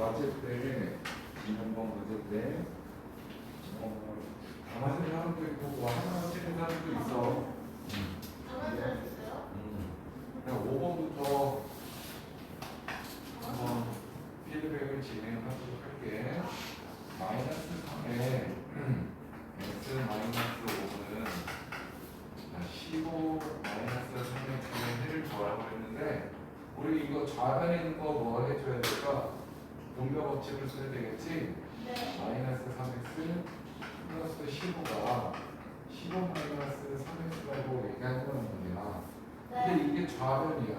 과제 때, 지난번 과제 때, 다 맞은 사람도 있고, 뭐 하나 틀린 사람도 있어. 장난감 있어요? 그냥 5번부터 한번 피드백을 진행하도록 할게. 마이너스 3에 x 마이너스 5는 15 마이너스 3x의 해를 구하라고 했는데, 우리 이거 좌변에 있는 거 뭐 해줘야 될까? 동력 법칙을 써야 되겠지? 네. 마이너스 3x 플러스 15가 15 마이너스 3x라고 얘기하는 거란 말이야. 근데 네. 이게 좌변이야.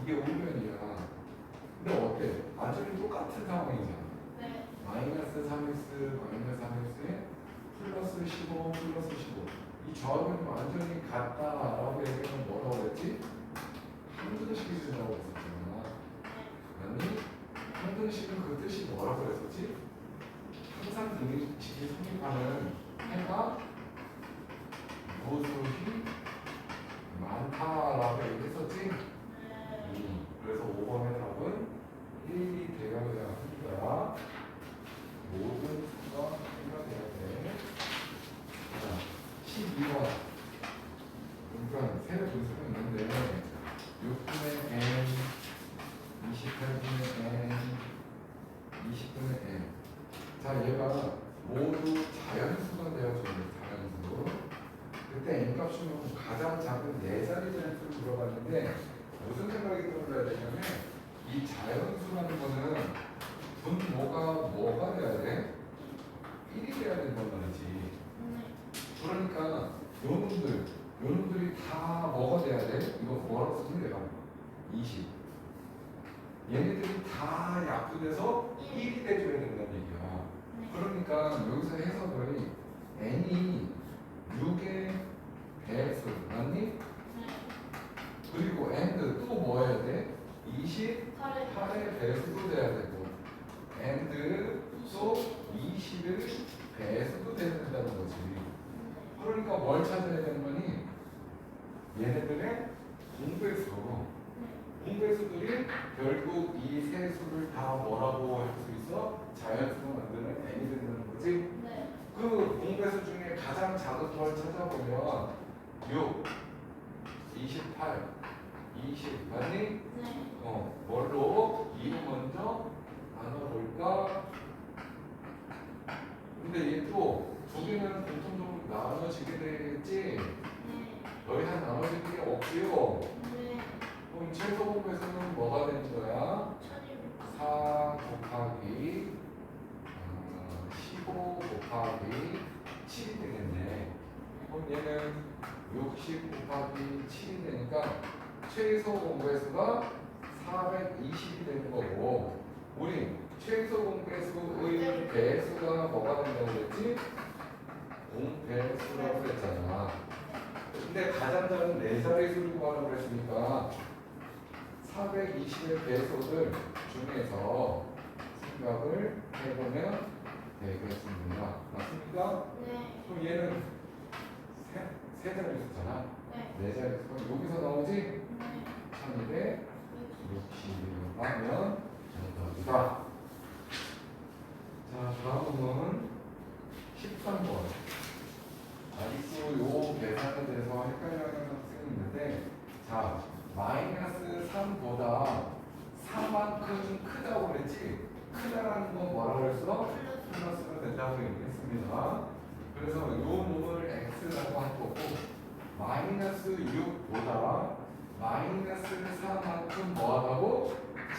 이게 우변이야. 근데 어때? 완전히 똑같은 상황이잖아. 네. 마이너스 3x 마이너스 3x에 플러스 15 플러스 15. 이 좌변이 완전히 같다라고 얘기하면 뭐라고 그랬지? 항등식이 된다고 했었잖아. 아니, 항등식은 그 뜻이 뭐라고 그랬었지? 항상 등식이 성립하는 해가 무수히 많다라고 얘기했었지? 그래서 5번의 답은 1이 되어야 합니다. 모든 수가 해가 돼야 돼. 자, 12번. 그러니까 세 분수가 있는데 6분의 n, 28분의 n, 20분의 n. 자, 얘가 모두 자연수가 되어줘야 돼. 자연수. 그때 n 값은 가장 작은 4자리 자연수를 물어봤는데 무슨 생각이 들어야 되냐면 이 자연수라는 거는 뭐가 돼야 돼? 1이 돼야 된단 말이지. 그러니까 요놈들이 다 뭐가 돼야 돼? 이거 뭐라고 쓰면 내가 20. 얘네들이 다 약분해서 1이 돼줘야 된다는 얘기야. 그러니까 여기서 해석을 n이 6의 배수 맞니? 그리고 and 또 뭐 해야 돼? 28의 배수도 돼야 되고 and 또 20을 배수도 돼야 된다는 거지. 그러니까 뭘 찾아야 되는 거니? 얘네들의 공배수. 공배수들이 결국 이 세 수를 다 뭐라고 할 수 있어? 자연수로 만드는 n이 된다는 거지. 그 공배수 중에 가장 작은 걸 찾아보면 6, 28, 20 맞니? 뭘로? 2로 먼저 나눠볼까? 근데 얘 또 두 개는 공통적으로 나눠지게 되겠지? 너희 한 나눠지는 게 없지요? 그럼 최소 공배수는 뭐가 되는 거야? 4 곱하기 15 곱하기 7이 되겠네. 그럼 얘는 60 곱하기 7이 되니까 최소 공배수가 420이 되는 거고, 우리 최소 공배수의 배수가 뭐가 된다고 그랬지? 공배수라고 그랬잖아. 근데 가장 작은 4자리 수를 구하라고 그랬으니까 420의 배수들 중에서 생각을 해보면 되겠습니다. 맞습니까? 그럼 얘는 세 자리 수잖아. 4자리 수. 여기서 나오지? 1260 하면 정답이다. 자, 다음은 13번. 아직도 요 계산에 대해서 헷갈려하는 학생이 있는데, 자, 마이너스 3보다 4만큼 크다고 그랬지? 크다라는 건 뭐라고 그랬어? 플러스가 된다고 얘기했습니다. 그래서 요 놈을 x라고 할 거고, 마이너스 6보다 마이너스 4만큼 뭐하다고?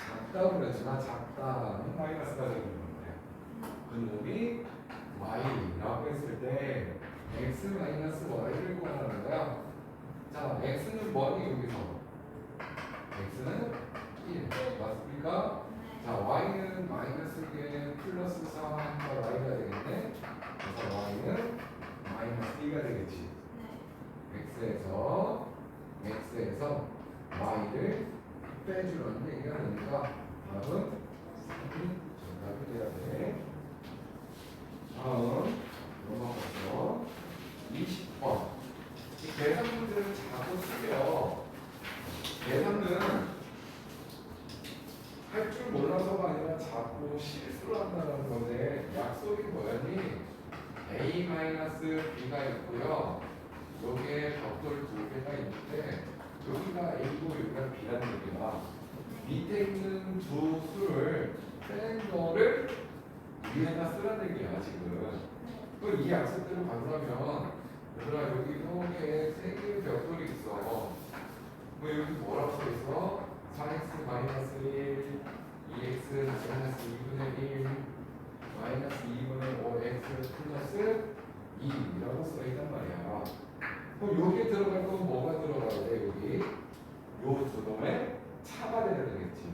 작다고 그랬지만 작다는 마이너스가 되는 건데, 그 놈이 y라고 했을 때 x 마이너스 y를 구하는 거야. 자, x는 뭐니 여기서? x는 1 맞습니까? 자, y는 마이너스 1에 플러스 4하니까 y가 되겠네. 그래서 y는 마이너스 2가 되겠지. x에서 y를 빼주는 얘기가 되니까 답은 3이 정답이 돼야 돼. 다음 넘어가서 20번. 이 계산 문제를 자꾸 쓰게요. 계산은 할 줄 줄 몰라서가 아니라 자꾸 실수를 한다는 건데 약속이 뭐였니? a-b가 있고요. 여기에 벽돌 두 개가 있는데 여기가 a고 여기가 b라는 얘기야. 밑에 있는 두 수를 뺀 거를 위에다 쓰라는 얘기야 지금. 그 이 약속대로 간다면 얘들아 여기 이렇게 세 개의 벽돌이 있어. 뭐 여기 뭐라고 써 있어? 4x 마이너스 1, 2x 마이너스 2분의 1, 마이너스 2분의 5x 플러스 2라고 써 있단 말이야. 그럼 여기에 들어갈 건 뭐가 들어가야 돼? 여기 요 두 놈의 차가 돼야 되겠지.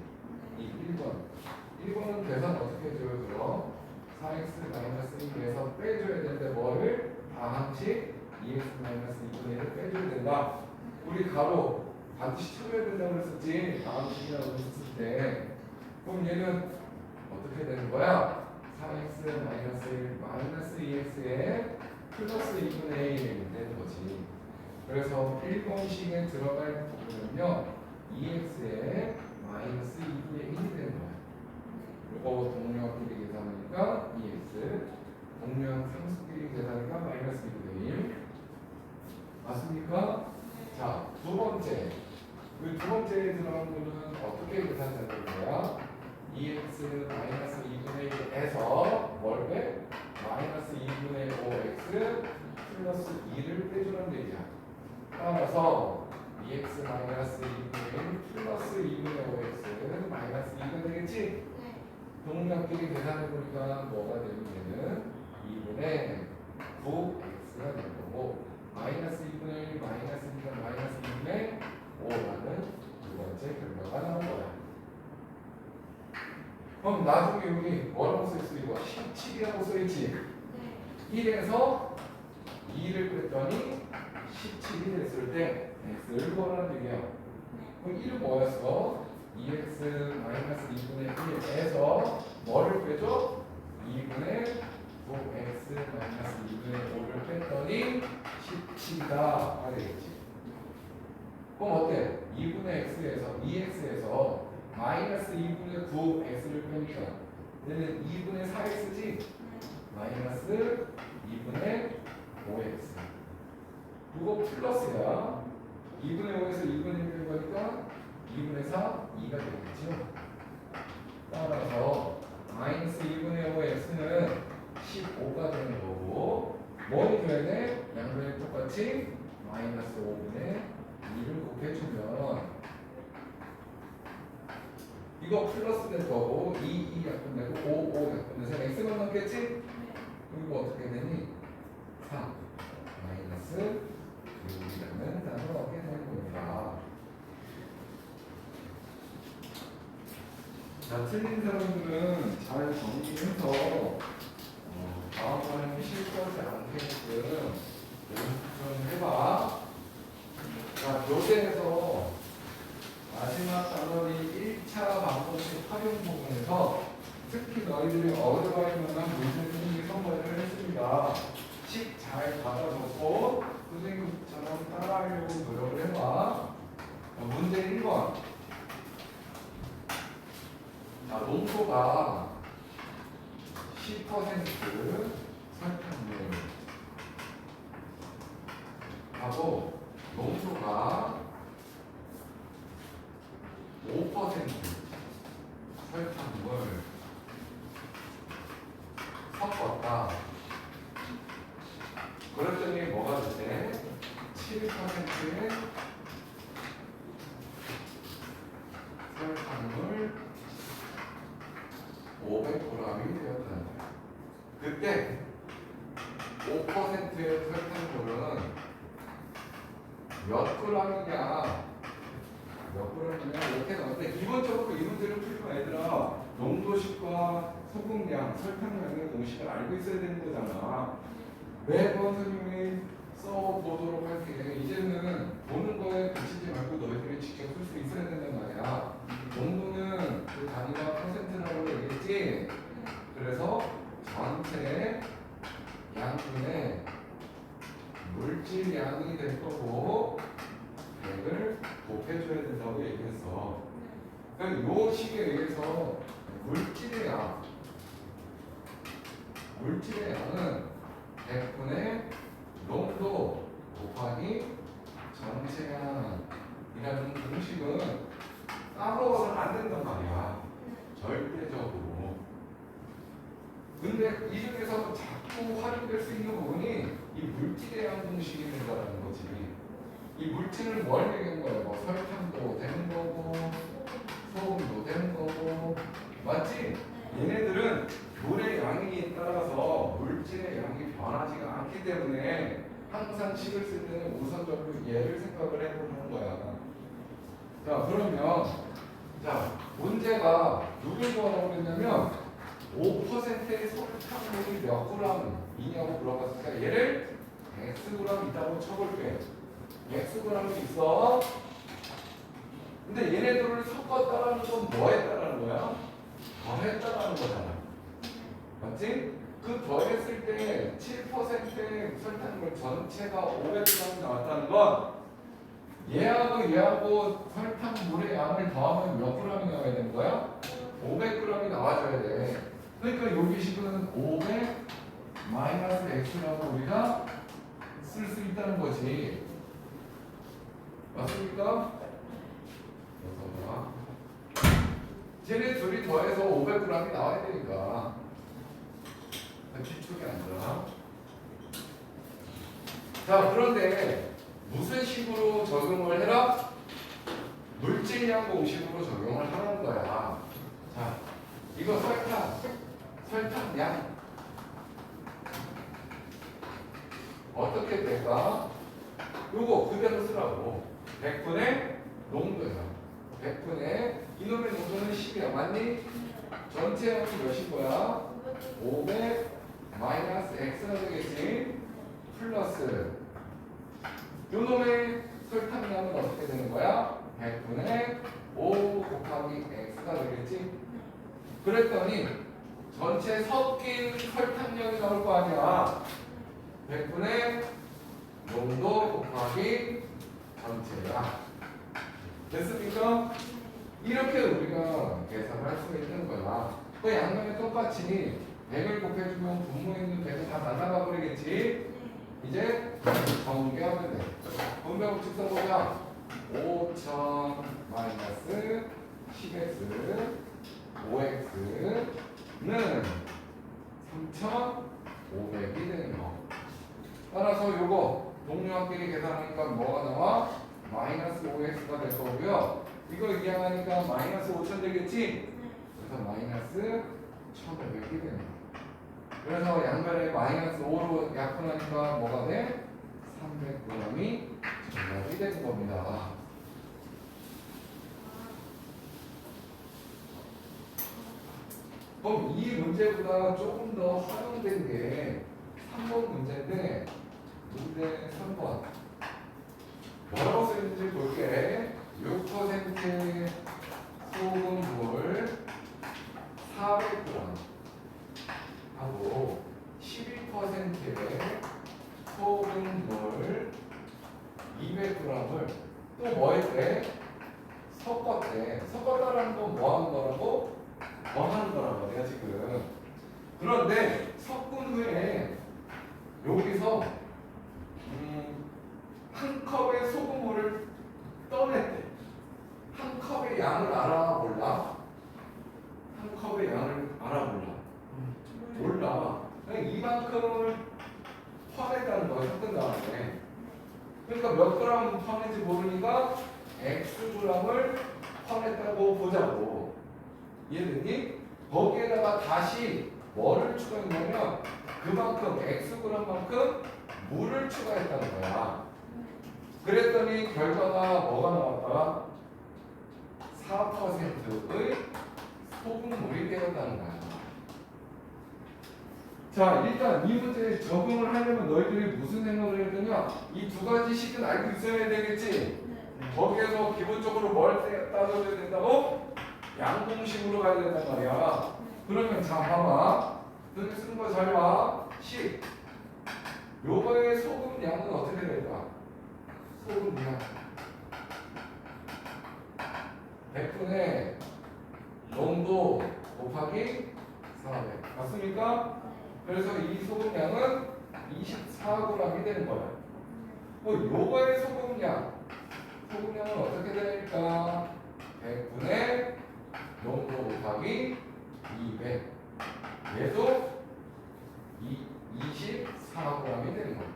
이 1번. 1번은 계산 어떻게 해줘요? 그럼 4x 마이너스 1에서 빼줘야 되는데 뭐를? 다항식 2x 마이너스 2분의 1을 빼줘야 된다. 우리 가로 반드시 쳐줘야 된다고 그랬었지. 다항식이라고 했을 때. 그럼 얘는 어떻게 되는 거야? 4x 마이너스 1 마이너스 2x에 플러스 2분의 1 되는 거지. 그래서 1번식에 들어갈 부분은요 2x에 마이너스 2분의 1이 되는 거야. 이거 동류합끼리 계산하니까 2x, 동류한 상수끼리 계산하니까 마이너스 2분의 1 맞습니까? 자, 두 번째. 그 두 번째에 들어간 거는 어떻게 계산되는 거야? 2x 마이너스 2분의 1에서 뭘 빼? 마이너스 2분의 5x 플러스 2를 빼주라는 얘기야. 따라서 2x 마이너스 2분의 1 플러스 2분의 5x는 마이너스 2가 되겠지? 동류합끼리 계산해보니까 뭐가 되면 2분의 9x가 되는 거고 마이너스 2분의 1 마이너스 2가 마이너스 2분의 5라는 두 번째 결과가 나온 거야. 그럼 나중에 여기 뭐라고 써있어? 이거 17이라고 써있지? 1에서 2를 뺐더니 17이 됐을 때 x를 구하라는 얘기야. 그럼 1은 뭐였어? 2x 마이너스 2분의 1에서 뭐를 빼줘? 2분의 5x 마이너스 2분의 5를 뺐더니 17이다 되겠지. 그럼 어때? 2분의 x에서 2x에서 마이너스 2분의 9x를 빼니까 얘는 2분의 4x지? 마이너스 2분의 5x 그거 플러스야. 2분의 5에서 2분의 1 뺀 거니까 2분의 4, 2가 되겠죠. 따라서 마이너스 2분의 5x는 15가 되는 거고 뭐니 줘야 돼? 양변이 똑같이 마이너스 5분의 2를 곱해주면 이거 플러스 될 거고 2, 2 약분되고 5, 5 약분돼서 x만 남겠지? 그리고 어떻게 되니? 3 마이너스 6이라는 단어가 얻게 되는 겁니다. 자, 틀린 사람들은 잘 정리해서 다음번에는 실수하지 않게끔 연습 좀 해봐. 자, 교재에서 마지막 단원이 1차 방정식 활용 부분에서 특히 너희들이 어려워할 만한 문제 풀기 선물을 했습니다. 식 잘 받아놓고 선생님처럼 따라하려고 노력을 해봐. 자, 문제 1번. 자, 농도가 10% 설탕물 하고 농도가 5% 설탕물 섞었다. 그랬더니 뭐가 되대? 7%의 설탕물 500g이 되었다는 거야. 그때 5%의 설탕물은 몇 g이냐? 몇 g이냐? 이렇게 나오는데 기본적으로 이 문제를 풀면 얘들아 농도식과 소금량, 설탕량의 공식을 알고 있어야 되는 거잖아. 매번 선생님이 써보도록 할게. 이제는 보는 거에 그치지 말고 너희들이 직접 쓸 수 있어야 된단 말이야. 농도는 그 단위가 퍼센트라고 얘기했지? 그래서 전체 양분의 물질량이 될 거고 100을 곱해줘야 된다고 얘기했어. 그러니까 요 식에 의해서 물질의 양은 100분의 농도 곱하기 전체량이라는 공식은 까먹어서는 안 된단 말이야. 절대적으로. 근데 이 중에서 자꾸 활용될 수 있는 부분이 이 물질의 양 공식이 된다는 거지. 이 물질을 뭘 얘기하는 거야? 뭐 설탕도 되는 거고, 소금도 되는 거고, 맞지? 얘네들은 물의 양에 따라서 물질의 양이 변하지가 않기 때문에 항상 식을 쓸 때는 우선적으로 얘를 생각을 해보는 거야. 자, 그러면 자 문제가 누굴 구하라고 그랬냐면 5%의 설탕물이 몇 g이냐고 물어봤으니까 얘를 xg 있다고 쳐볼게. xg이 있어. 근데 얘네들을 섞었다라는 건 뭐 했다라는 거야? 더했다라는 거잖아. 맞지? 그 더했을 때 7%의 설탕물 전체가 500g 나왔다는 건 얘하고 설탕물의 양을 더하면 몇 g이 나와야 되는 거야? 500g이 나와줘야 돼. 그러니까 여기 식은 500 마이너스 x라고 우리가 쓸 수 있다는 거지. 맞습니까? 그래서 봐. 쟤네 둘이 더해서 500g이 나와야 되니까 뒤쪽에 앉아. 자, 그런데 무슨 식으로 적용을 해라? 물질량 공식으로 적용을 하는 거야. 자, 이거 설탕량 어떻게 될까? 요거 그대로 쓰라고. 100분의 농도야. 100분의 이놈의 농도는 10이야. 맞니? 전체 양이 몇인 거야? 500 마이너스 x가 되겠지? 플러스 요놈의 설탕량은 어떻게 되는 거야? 100분의 5 곱하기 x가 되겠지? 그랬더니 전체 섞인 설탕량이 나올 거 아니야. 100분의 농도 곱하기 전체야. 됐습니까? 이렇게 우리가 계산할 수 있는 거야. 그 양면에 똑같이 100을 곱해주면 분모에 있는 100은 다 날아가 버리겠지? 이제 정리하면 돼. 분배법칙 써보자. 5000 마이너스 10x 5x는 3500이 되는 거. 따라서 요거 동료학끼리 계산하니까 뭐가 나와? 마이너스 5x가 될 거고요. 이거 이항하니까 마이너스 5000 되겠지? 그래서 마이너스 1500이 되는 거. 그래서 양변에 마이너스 5로 약분하니까 뭐가 돼? 300g이 정답이 되는 겁니다. 그럼 이 문제보다 조금 더 활용된 게 3번 문제인데 문제 3번 뭐라고 쓰는지 볼게. 6% 소금물 400g 하고 12%의 소금물 200g을 또 뭐 했대? 섞었대. 섞었다라는 건 뭐 하는 거라고? 뭐 하는 거라고 내가 지금. 그런데 섞은 후에 여기서 한 컵의 소금물을 떠냈대. 한 컵의 양을 알아 몰라? 한 컵의 양을 알아 몰라? 몰라. 그냥 이만큼을 퍼냈다는 거야. 섞은 다음에. 그러니까 몇 그램 퍼낸지 모르니까 xg을 퍼냈다고 보자고. 이해됐니? 거기에다가 다시 뭐를 추가했냐면 그만큼 xg만큼 물을 추가했다는 거야. 그랬더니 결과가 뭐가 나왔다? 4%의 소금물이 되었다는 거야. 자, 일단 이 문제에 적용을 하려면 너희들이 무슨 생각을 해야 되냐? 이 두 가지 식은 알고 있어야 되겠지? 거기에서 기본적으로 뭘 따져야 된다고? 양공식으로 가야 된단 말이야. 그러면 자, 봐봐. 너희 쓰는 거 잘 봐. 식. 요거의 소금 양은 어떻게 될까? 소금 양. 100분의 농도 곱하기 400 맞습니까? 그래서 이 소금량은 24g이 되는 거야. 요거의 소금량은 어떻게 되니까 100분의 농도 곱하기 200 얘도 24g이 되는 거야.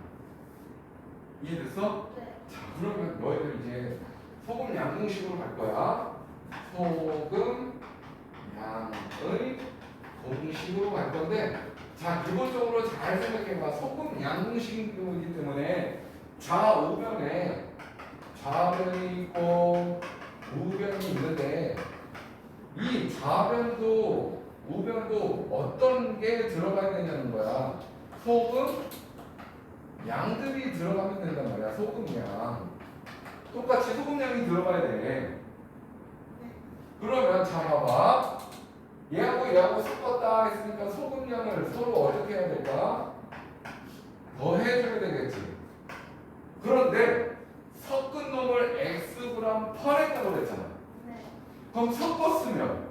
이해됐어? 네. 자, 그러면 너희들 이제 소금 양공식으로 갈 거야. 소금 양의 공식으로 갈 건데, 자, 기본적으로 잘 생각해봐. 소금 양공식이기 때문에 좌우변에 좌변이 있고 우변이 있는데, 이 좌변도 우변도 어떤 게 들어가야 되냐는 거야. 소금 양들이 들어가면 된단 말이야. 소금량 똑같이 소금량이 들어가야 돼. 그러면 자 봐봐, 얘하고 섞었다 했으니까 소금량을 서로 어떻게 해야 될까? 더해줘야 되겠지. 그런데 섞은 놈을 xg 퍼냈다고 그랬잖아. 네. 그럼 섞었으면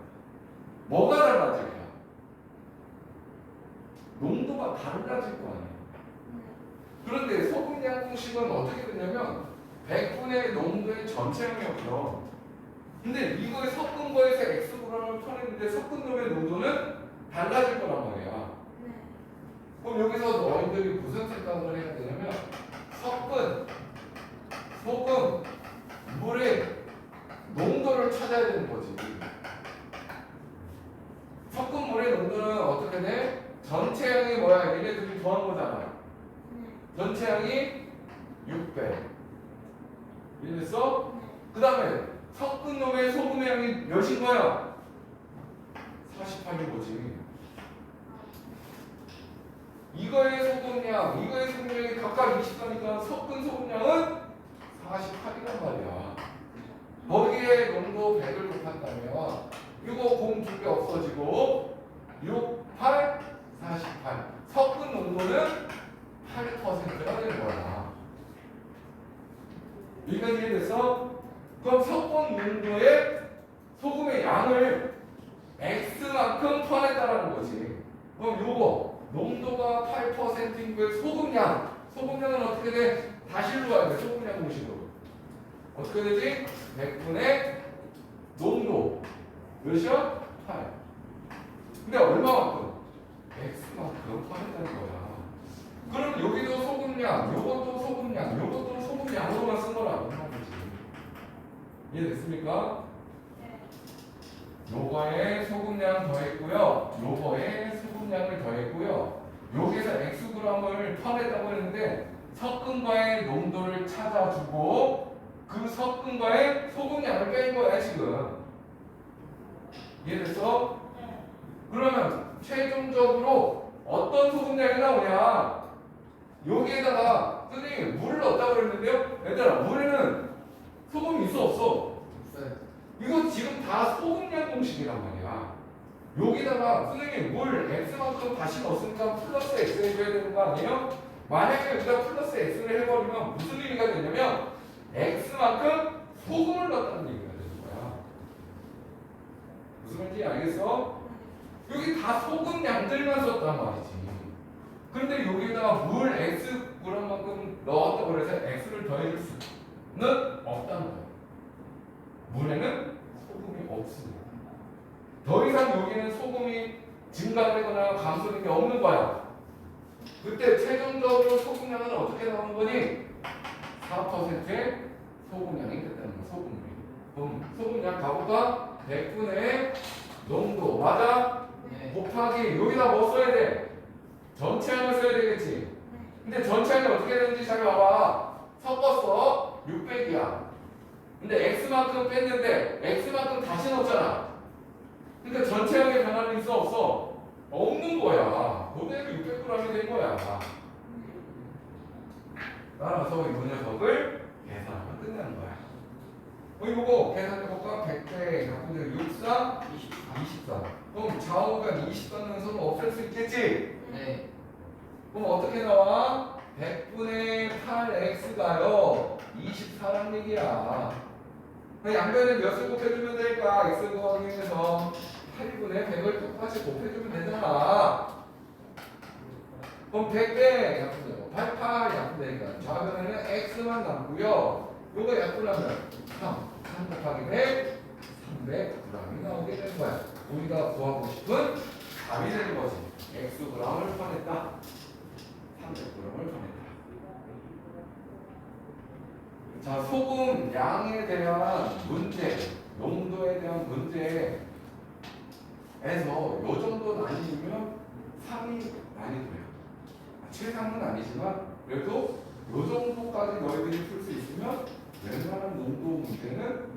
뭐가 달라질까? 농도가 달라질 거 아니야. 그런데 소금량 공식은 어떻게 되냐면 100분의 농도의 전체량이었죠. 근데 이거에 섞은 거에서 xg을 퍼냈는데 섞은 놈의 농도는 달라질 거란 말이야. 네. 그럼 여기서 너희들이 무슨 생각을 해야 되냐면 섞은 소금 물의 농도를 찾아야 되는 거지. 섞은 물의 농도는 어떻게 돼? 전체량이 뭐야? 얘네들이 더한 거잖아. 네. 전체량이 600. 이해됐어? 네. 그 다음에 섞은 놈의 소금의 양이 몇인 거야? 48인 거지. 이거의 소금량이 각각 24니까 섞은 소금량은 48이란 말이야. 거기에 농도 100을 곱한다면 이거 공 두 개 없어지고 6, 8, 48 섞은 농도는 8%가 되는 거야. 여기까지 이해됐어? 그럼 섞은 농도의 소금의 양을 X만큼 퍼냈다라는 거지. 그럼 요거 농도가 8%인 거에 소금량은 어떻게 돼? 다시 일로 와야 돼. 소금량 공식으로 어떻게 되지? 100분의 농도 몇이야? 8. 근데 얼마만큼? X만큼 퍼냈다는 거야. 그럼 여기도 소금량, 요것도 소금량, 요것도 소금량으로만 쓴 거라고 하는 거지. 이해됐습니까? 네. 요거에 소금량 더했고요. 요거에 소금량을 더했고요. 여기서 xg을 퍼냈다고 했는데 섞은 거의 농도를 찾아주고 그 섞은 거에 소금량을 뺀 거야 지금. 이해됐어? 네. 그러면 최종적으로 어떤 소금량이 나오냐? 여기에다가 선생님이 물을 넣었다고 그랬는데요. 얘들아, 물에는 소금이 있어 없어? 이거 지금 다 소금량 공식이란 말이야. 여기다가 선생님 물 x만큼 다시 넣었으니까 플러스 x 해줘야 되는 거 아니에요? 만약에 여기다 플러스 x를 해버리면 무슨 의미가 되냐면 x만큼 소금을 넣었다는 얘기가 되는 거야. 무슨 말인지 알겠어? 여기 다 소금 양들만 썼단 말이지. 근데 여기다가 물 xg만큼 넣었다고 해서 x를 더해줄 수는 없다는 거야. 물에는 소금이 없습니다. 더 이상 여기는 소금이 증가되거나 감소되는 게 없는 거야. 그때 최종적으로 소금량은 어떻게 나오는 거니? 4%의 소금량이 됐다는 거야. 소금물이. 그럼 소금량 가볼까? 100분의 농도 맞아? 네. 곱하기 여기다 뭐 써야 돼? 전체량을 써야 되겠지. 근데 전체량이 어떻게 되는지 잘 봐봐. 섞었어. 600이야. 근데 x만큼 뺐는데 x만큼 다시 넣었잖아. 그러니까 전체량의 변화는 있어 없어? 없는 거야. 그대로 600g이 된 거야. 따라서 이 녀석을 계산하면 끝나는 거야. 이거 계산해볼까? 100대 64, 24. 그럼 좌우변 24는 서로 없앨 수 있겠지? 네. 그럼 어떻게 나와? 100분의 8x가요 24란 얘기야. 양변에 몇을 곱해주면 될까? x 곱하기 1에서 8분의 100을 똑같이 곱해주면 되잖아. 그럼 100대 약분되고 88 약분되니까 좌변에는 x만 남고요. 요거 약분하면 3 곱하기 100 300g이 나오게 되는 거야. 우리가 구하고 싶은 답이 되는 거지. xg을 꺼냈다. 300g을 꺼냈다. 자, 소금 양에 대한 문제, 농도에 대한 문제에서 요 정도 나뉘면 3이 난이도야. 최상은 아니지만 그래도 요 정도까지 너희들이 풀 수 있으면 웬만한 농도 문제는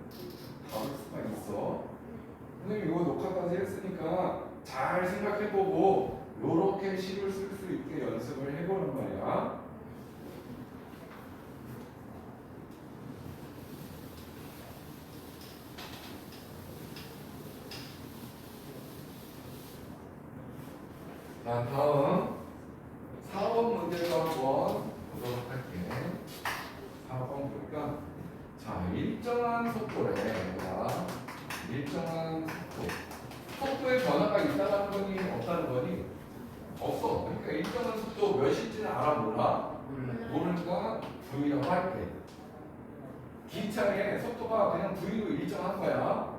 다룰 수가 있어. 선생님 이거 녹화까지 했으니까 잘 생각해보고 요렇게 식을 쓸 수 있게 연습을 해보는 말이야. 자, 다음 4번 문제도 한번 보도록 할게. 4번 보니까 자, 일정한 속도래. 자, 일정한 속도의 변화가 있다는 거니 없다는 거니? 없어. 그러니까 일정한 속도 몇인지는 알아 몰라? 모르니까 V라고 할게. 기차의 속도가 그냥 V로 일정한 거야.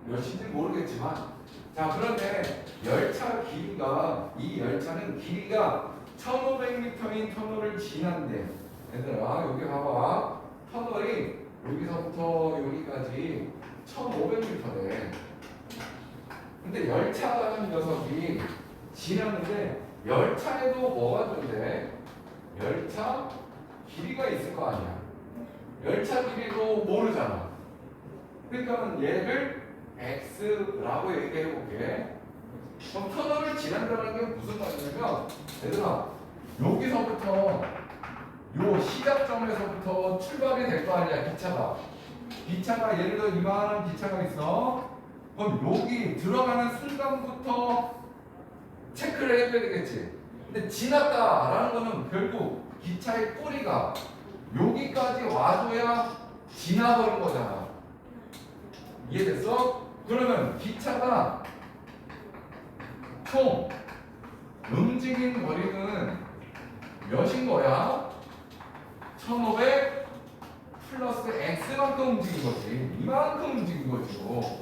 몇인지 모르겠지만. 자, 그런데 열차 길이가, 이 열차는 길이가 1500m인 터널을 지난대. 얘들아, 여기 봐봐. 터널이 여기서부터 여기까지 1500m래. 근데 열차라는 녀석이 지났는데 열차에도 뭐가 존재? 열차 길이가 있을 거 아니야. 열차 길이도 모르잖아. 그러니까 얘를 X라고 얘기해 볼게. 그럼 터널을 지난다는 게 무슨 말이냐면 얘들아 여기서부터 요 시작점에서부터 출발이 될 거 아니야. 기차가 예를 들어 이만한 기차가 있어. 그럼 여기 들어가는 순간부터 체크를 해줘야 되겠지. 근데 지났다라는 거는 결국 기차의 꼬리가 여기까지 와줘야 지나버린 거잖아. 이해됐어? 그러면 기차가 총 움직인 거리는 몇인 거야? 1500 플러스 x만큼 움직인 거지. 이만큼 움직인 거죠.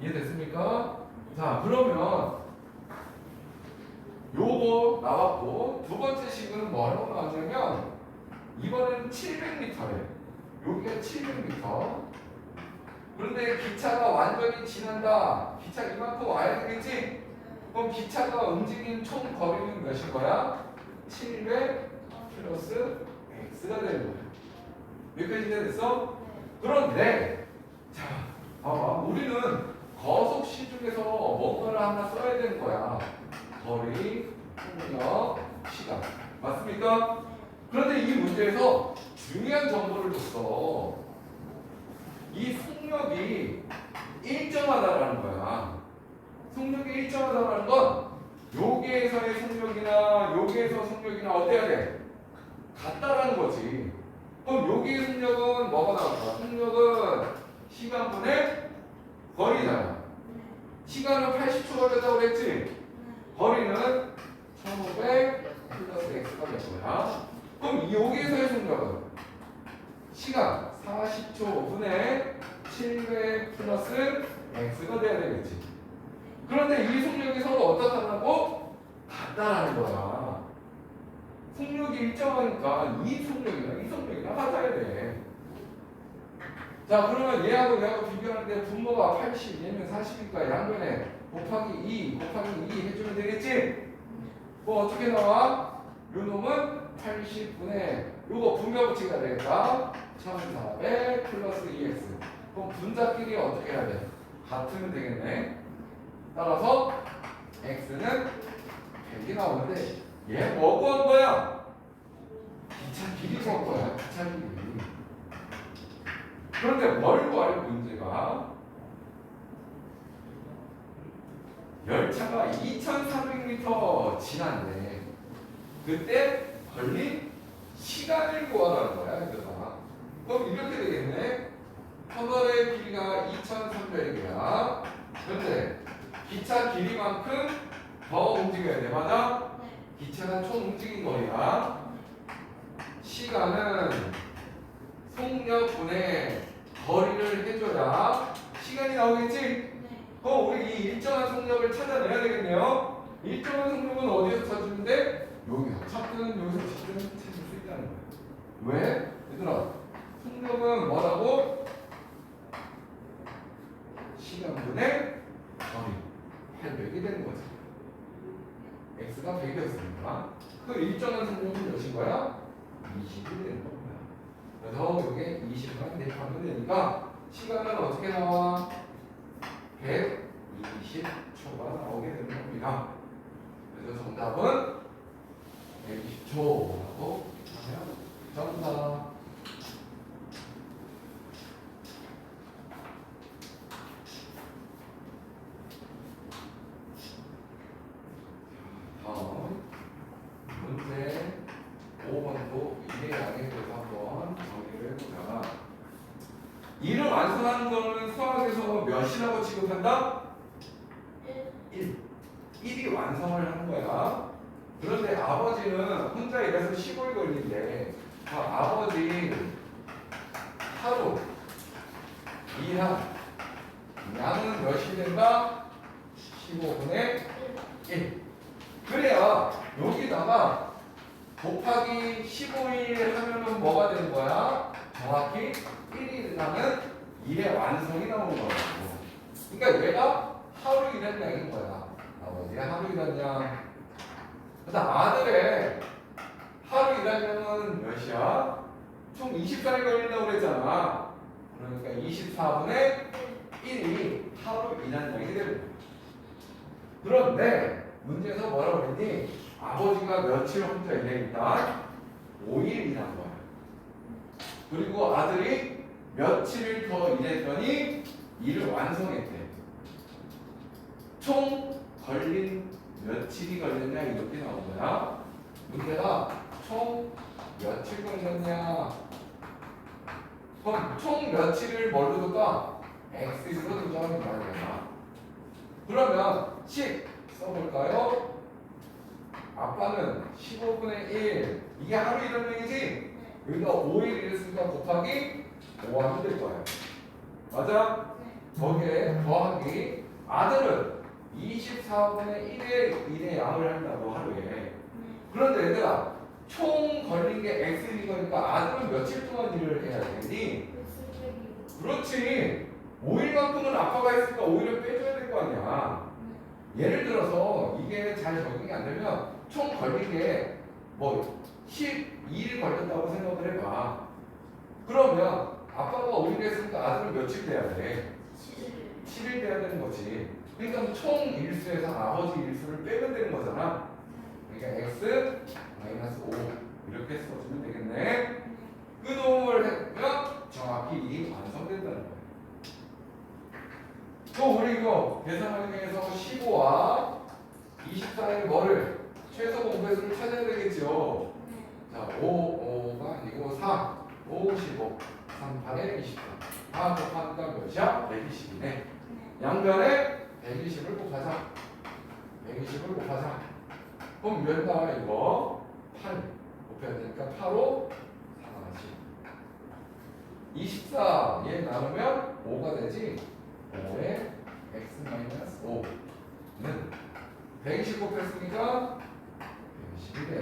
이해됐습니까? 자, 그러면 요거 나왔고 두 번째 식은 뭐라고 나왔냐면 이번에는 700m래. 여기가 700m. 그런데 기차가 완전히 지난다. 기차 이만큼 와야 되겠지? 그럼 기차가 움직인 총 거리는 몇인 거야? 700 플러스 x가 되는 거야. 여기까지 이해됐어? 그런데 자, 봐봐. 우리는 거속 시중에서 뭔가를 하나 써야 되는 거야. 거리, 속력, 시간. 맞습니까? 그런데 이 문제에서 중요한 정보를 줬어. 이 속력이 일정하다라는 거야. 속력이 일정하다라는 건 여기에서의 속력이나 여기에서 속력이나 어때야 돼? 같다라는 거지. 그럼 여기의 속력은 뭐가 나올까? 속력은 시간분의 거리잖아. 시간은 80초가 된다고 그랬지? 거리는 1500 플러스 x가 될 거야. 그럼 여기에서의 속력은 시간 40초 분의 700 플러스 x가 돼야 되겠지. 그런데 이 속력이 서로 어떻다고? 같다라는 거야. 속력이 일정하니까 이 속력이랑 같아야 돼. 자, 그러면 얘하고 비교하는데 분모가 80, 얘는 40이니까 양변에 곱하기 2 해주면 되겠지? 뭐 어떻게 나와? 요 놈은 80분의 요거 분모 붙이기가 되겠다. 1400 플러스 2x. 그럼 분자끼리 어떻게 해야 돼? 같으면 되겠네. 따라서 x는 100이 나오는데 얘 뭐 구한 거야? 기차 길이 구한 거야. 기차 길이. 그런데 뭘 구하려 문제가? 열차가 2300m 지났네. 그때 걸린 시간을 구하라는 거야. 얘들아. 그럼 이렇게 되겠네. 터널의 길이가 2300이야. 그런데 기차 길이만큼 더 움직여야 돼. 맞아? 네. 기차가 총 움직인 거리야. 시간은 속력분의 거리를 해줘야 시간이 나오겠지? 네. 그럼 우리 이 일정한 속력을 찾아내야 되겠네요. 일정한 속력은 어디에서 찾으면 돼? 여기서 찾든 여기서 찾든 찾을 수 있다는 거야. 왜? 얘들아, 속력은 뭐라고? 시간분의 거리 800이 되는 거지. x가 100이었으니까 그 일정한 속력은 몇인 거야? 20이 되는 거야. 그래서 이게 20만 대입하면 되니까 시간은 어떻게 나와? 120초가 나오게 되는 겁니다. 그래서 정답은 120초라고 하면 정답. 다음 문제 5번도 이해 양에 대해서 한번 정리를 해보자. 이를 완성하는 거는 수학에서 몇이라고 취급한다? 1. 1이 완성을 하는 거야. 그런데 아버지는 혼자 일해서 15일 걸린대. 아버지 하루 일한 양은 몇이 된다? 15분의 1. 그래야 여기다가 곱하기 15일 하면은 뭐가 되는 거야? 정확히 1이라는 일의 완성이 나오는 거라고. 그러니까 얘가 하루 일한 양인 거야. 아버지 하루 일한 양. 그다음 아들의 하루 일한 양은 몇이야? 총 24일 걸린다고 그랬잖아. 그러니까 24분의 1이 하루 일한 양이 되는 거야. 그런데 문제에서 뭐라고 그랬니? 아버지가 며칠 혼자 일해 있다? 5일 일한 거야. 그리고 아들이 며칠을 더 일했더니 일을 완성했대. 총 걸린 며칠이 걸렸냐 이렇게 나온 거야. 문제가 총 며칠 걸렸냐. 그럼 총 며칠을 뭘로 둘까? x로 두자는 말이야. 그러면 10 써볼까요? 아빠는 15분의 1 이게 하루 일한 얘기지? 여기가 5일 일했으니까 곱하기 5 하면 될 거야. 맞아? 거기에 더하기 아들은 24분의 1의 일의 양을 한다고 하루에. 그런데 얘들아 총 걸린 게 x인 거니까 아들은 며칠 동안 일을 해야 되니? 그렇지. 5일만큼은 아빠가 했으니까 5일을 빼줘야 될 거 아니야. 예를 들어서 이게 잘 적용이 안 되면 총 걸린 게 뭐 12일 걸렸다고 생각을 해봐. 그러면 아빠가 5일 했으니까 아들은 며칠 돼야 돼? 7일 돼야 되는 거지. 그러니까 총 일수에서 아버지 일수를 빼면 되는 거잖아. 그러니까 x 마이너스 5 이렇게 써주면 되겠네. 그 도움을 하면 정확히 이 완성된다는 거예요. 또 우리 이거 계산하기 위해서 15와 24의 뭐를 최소 공배수를 찾아야 되겠죠. 자, 5가 아니고 4, 5, 15, 3, 8에 24. 다 곱하니까 몇이야? 120이네. 양변에 120을 곱하자. 120을 곱하자. 그럼 몇 나와 이거? 8 곱해야 되니까 8로 40. 24 얘 나누면 5가 되지. 5에 x-5는 120 곱했으니까 120이 돼.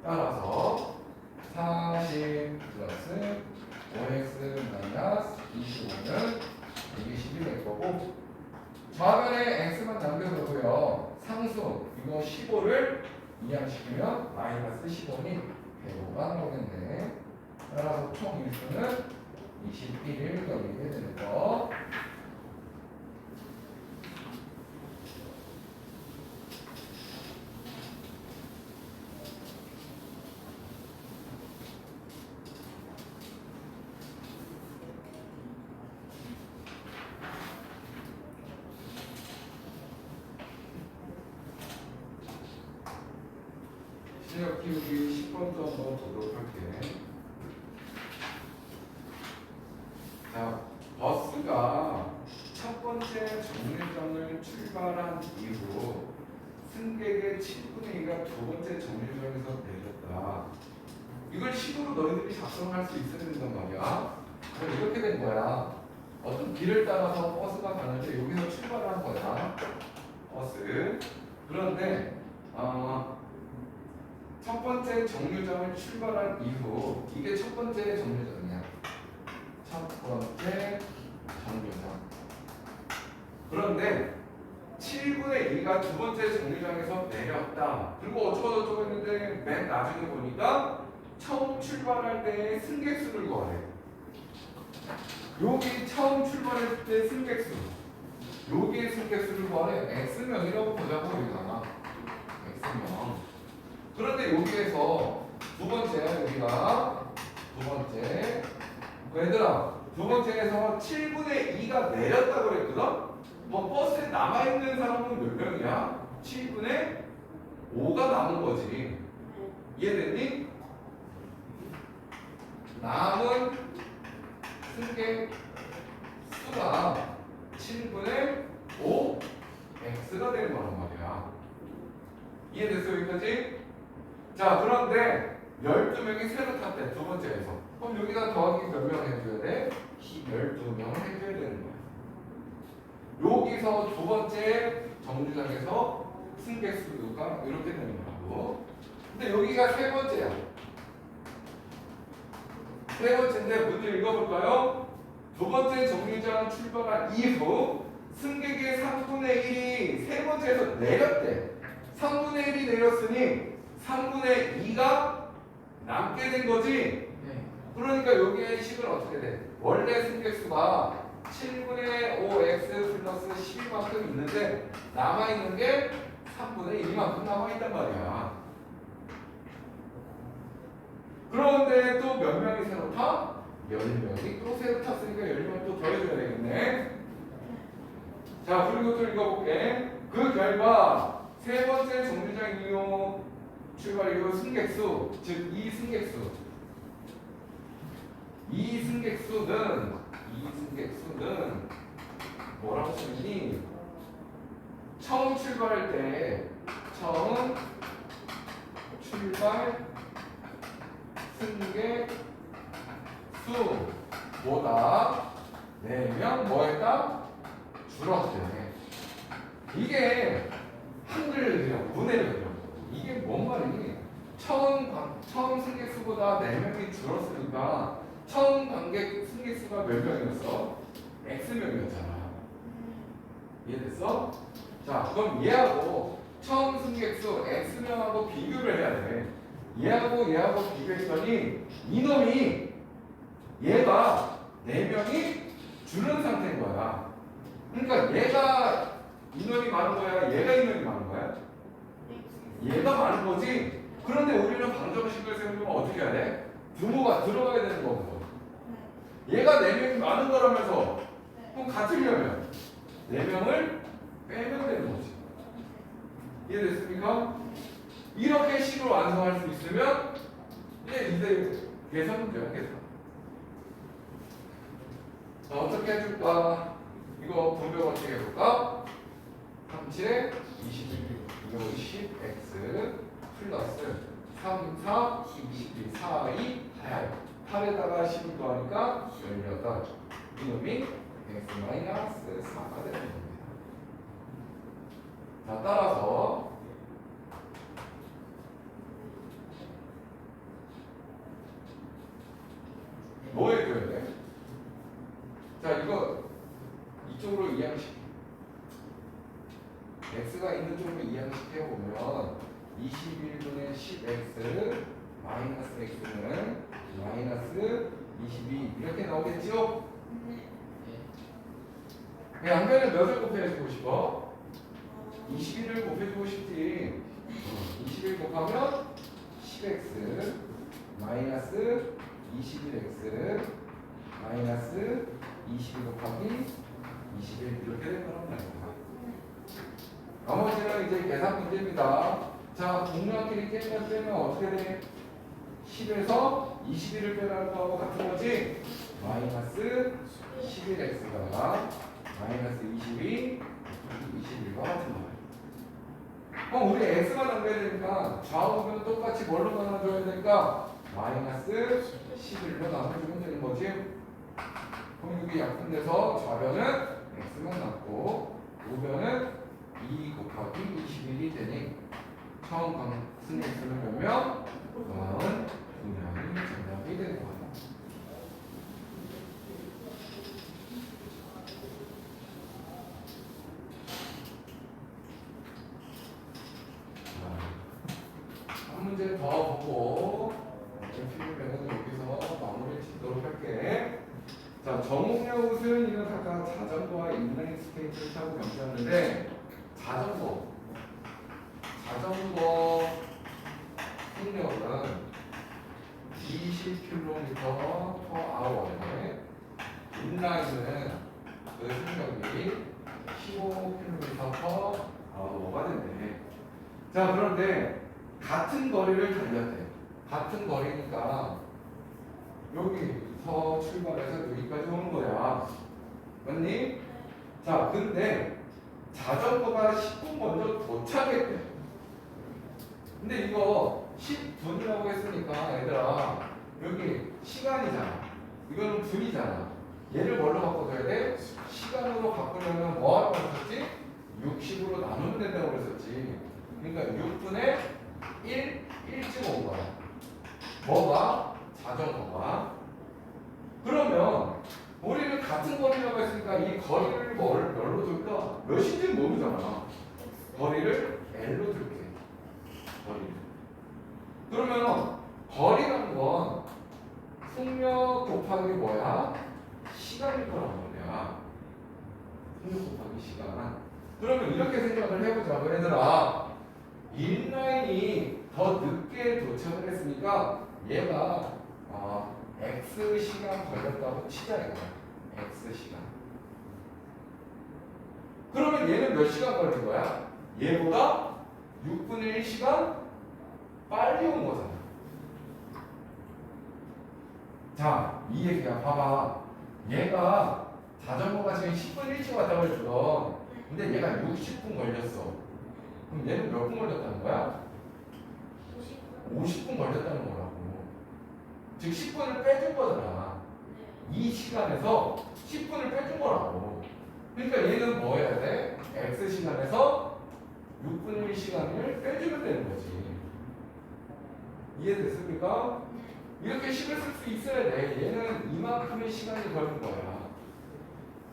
따라서 40 플러스 5x-25는 120이 될 거고 좌변에 x만 남겨두고요. 상수 이거 15를 이항시키면 마이너스 15니 105가 나오겠네. 따라서 총 일수는 21일 걸리게 되는 거. 실력 키우기 10번 더 보도록 할게. 자, 버스가 첫 번째 정류 출발한 이후 승객의 7분의 2가 두 번째 정류장에서 내렸다. 이걸 식으로 너희들이 작성할 수 있어야 된단 말이야. 그럼 이렇게 된 거야. 어떤 길을 따라서 버스가 가는데 여기서 출발한 거야. 버스. 그런데 첫 번째 정류장을 출발한 이후 이게 첫 번째 정류장이야. 첫 번째 정류장. 그런데 7분의 2가 두 번째 정류장에서 내렸다. 그리고 어쩌고저쩌고 했는데 맨 나중에 보니까 처음 출발할 때의 승객수를 구하래. 여기 처음 출발했을 때 승객수. 여기의 승객수를 구하래. X명이라고 보자고 여기다가. X명. 그런데 여기에서 두 번째야 여기가. 두 번째. 얘들아 두 번째에서 7분의 2가 내렸다고 그랬거든? 뭐 버스에 남아있는 사람은 몇 명이야? 7분의 5가 남은 거지. 이해됐니? 남은 승객 수가 7분의 5 X가 되는 거란 말이야. 이해됐어 여기까지? 자 그런데 12명이 새로 탔대 두 번째에서. 그럼 여기다 더하기 몇 명 해줘야 돼? 12명을 해줘야 되는 거야. 여기서 두 번째 정류장에서 승객 수가 이렇게 되는 거라고. 근데 여기가 세 번째야. 세 번째인데 문제 읽어볼까요? 두 번째 정류장 출발한 이후 승객의 3분의 1이 세 번째에서 내렸대. 3분의 1이 내렸으니 3분의 2가 남게 된 거지. 그러니까 여기의 식은 어떻게 돼? 원래 승객수가 7분의 5x 플러스 12만큼 있는데 남아있는 게 3분의 1만큼 남아있단 말이야. 그런데 또 몇 명이 새로 타? 10명이 또 새로 탔으니까 10명 또 더해줘야 되겠네. 자 그리고 또 읽어볼게. 그 결과 세 번째 정류장 이용 출발 이후 승객수 즉 이 승객수는 뭐라고 쓰니? 처음 출발할 때 처음 출발 승객 수보다 4명 뭐했다? 줄었대. 이게 한글이랑 문해력이라고. 이게 뭔 말이니? 처음 승객수보다 4명이 줄었으니까 처음 관객 승객수가 몇 명이었어? X명이었잖아. 이해됐어? 자, 그럼 얘하고 처음 승객수 X명하고 비교를 해야 돼. 얘하고 비교했더니 이놈이 얘가 4명이 줄은 상태인 거야. 그러니까 얘가 인원이 많은 거야? 얘가 인원이 많은 거야? 얘가 많은 거지? 그런데 우리는 방정식을 세우려면 어떻게 해야 돼? 부모가 들어가야 되는 거거든. 얘가 4명이 많은 거라면서 그럼 같으려면 4명을 빼면 되는 거지. 이해됐습니까? 이렇게 식으로 완성할 수 있으면 이제 계산 문제야 계산. 자, 어떻게 해줄까? 이거 분배 어떻게 해볼까? 37에 21 10x 플러스 3, 4, 22, 4, 2, 8에다가 10을 더하니까 18 이놈이 x 마이너스 4가 되는 겁니다. 자 따라서 뭐 해줘야 돼? 자 이거 이쪽으로 이항식 x가 있는 쪽으로 이항식 해보면 21분의 10x 마이너스 x는 마이너스 22 이렇게 나오겠죠? 네. 양변에 몇을 곱해주고 싶어? 21을 곱해주고 싶지. 21 곱하면 10x 마이너스 21x 마이너스 22 곱하기 21 이렇게 될 거란 말이야. 나머지는 이제 계산 문제입니다. 자, 분명끼리 빼면 어떻게 돼? 10에서 21을 빼라는 거하고 같은 거지? 마이너스 11x가 마이너스 22 21과 같은 거예요. 그럼 우리 x만 남겨야 되니까 좌우변 똑같이 뭘로 나눠줘야 되니까 마이너스 11로 나눠주면 되는 거지. 그럼 여기 약분돼서 좌변은 x만 남고 우변은 2 곱하기 21이 되니 처음 강수는 x는 몇 명? 42명이 정답이 되는 거예요. 한 문제 더 보고 필요면은 여기서 마무리 짓도록 할게. 자, 정옥여우는 이건 아까 자전거와 인라인 스케이트를 타고 경주하는데 자전거 속력은 20km/h에 인라인은 그 속력이 15km/h가 된대. 자, 그런데 같은 거리를 달렸대. 같은 거리니까 여기서 출발해서 여기까지 오는 거야. 맞니? 자, 근데 자전거가 10분 먼저 도착했대. 근데 이거 10분이라고 했으니까 얘들아 여기 시간이잖아. 이거는 분이잖아. 얘를 뭘로 바꿔줘야 돼? 시간으로 바꾸려면 뭐 하라고 했었지? 60으로 나누면 된다고 그랬었지. 그러니까 6분의 1쯤 온 거야. 뭐가? 자전거가. 그러면 우리는 같은 거리라고 했으니까 이 거리를 뭘로 둘까? 몇인지는 모르잖아. 거리를 L로 둘게. 거리를. 그러면 거리라는 건 속력 곱하기 뭐야? 시간일 거란 말이야. 속력 곱하기 시간. 그러면 이렇게 생각을 해보자. 얘들아, 인라인이 더 늦게 도착을 했으니까 얘가 X 시간 걸렸다고 치자 이거야. X 시간. 그러면 얘는 몇 시간 걸린 거야? 얘보다 6분의 1시간 빨리 온 거잖아. 자, 이 얘기야. 봐봐. 얘가 자전거가 지금 10분 일찍 왔다고 했거든. 근데 얘가 60분 걸렸어. 그럼 얘는 몇 분 걸렸다는 거야? 50분 걸렸다는 거라고. 즉 10분을 빼준 거잖아. 이 시간에서 10분을 빼준 거라고. 그러니까 얘는 뭐 해야 돼? X 시간에서 6분의 1시간을 빼주면 되는 거지. 이해됐습니까? 이렇게 식을 쓸 수 있어야 돼. 얘는 이만큼의 시간이 걸린 거야.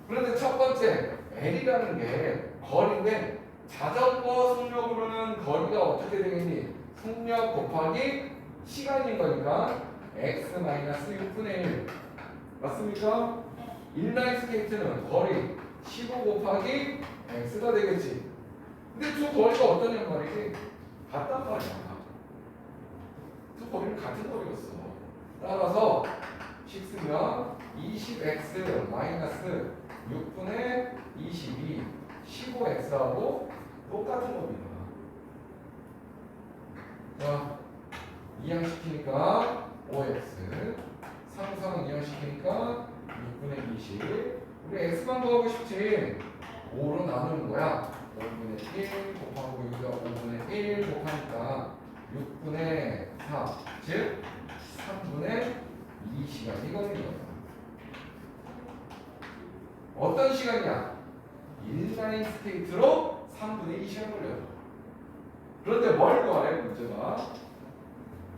그런데 첫 번째 L이라는 게 거리인데 자전거 속력으로는 거리가 어떻게 되겠니? 속력 곱하기 시간인 거니까 x-6분의 1 맞습니까? 인라인 스케이트는 거리 15 곱하기 x가 되겠지. 근데 두 거리가 어떠냐는 말이지? 같단 말이야. 두 거리는 같은 거리였어. 따라서 식 쓰면 20x 마이너스 6분의 22 15x하고 똑같은 겁니다. 자, 이항시키니까 5x 상수항 이항시키니까 6분의 20 우리 x만 구하고 싶지 5로 나누는 거야. 5분의 1 곱하고 여기가 5분의 1 곱하니까 6분의 4 즉 3분의 2시간이 걸린 거야. 어떤 시간이야? 인라인 스케이트로 3분의 2시간 걸려요. 그런데 뭘 구하래 문제가?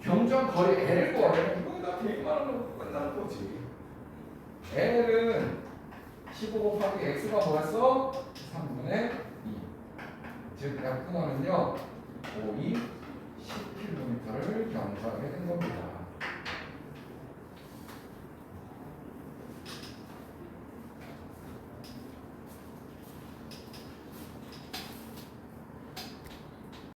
경주한 거리 L을 구하래. 이거 다 대입만 하면 끝나는 거지. L은 15 곱하기 X가 뭐였어? 3분의 2. 즉 약분하면요 5, 2, 10km를 경주하게 된 겁니다.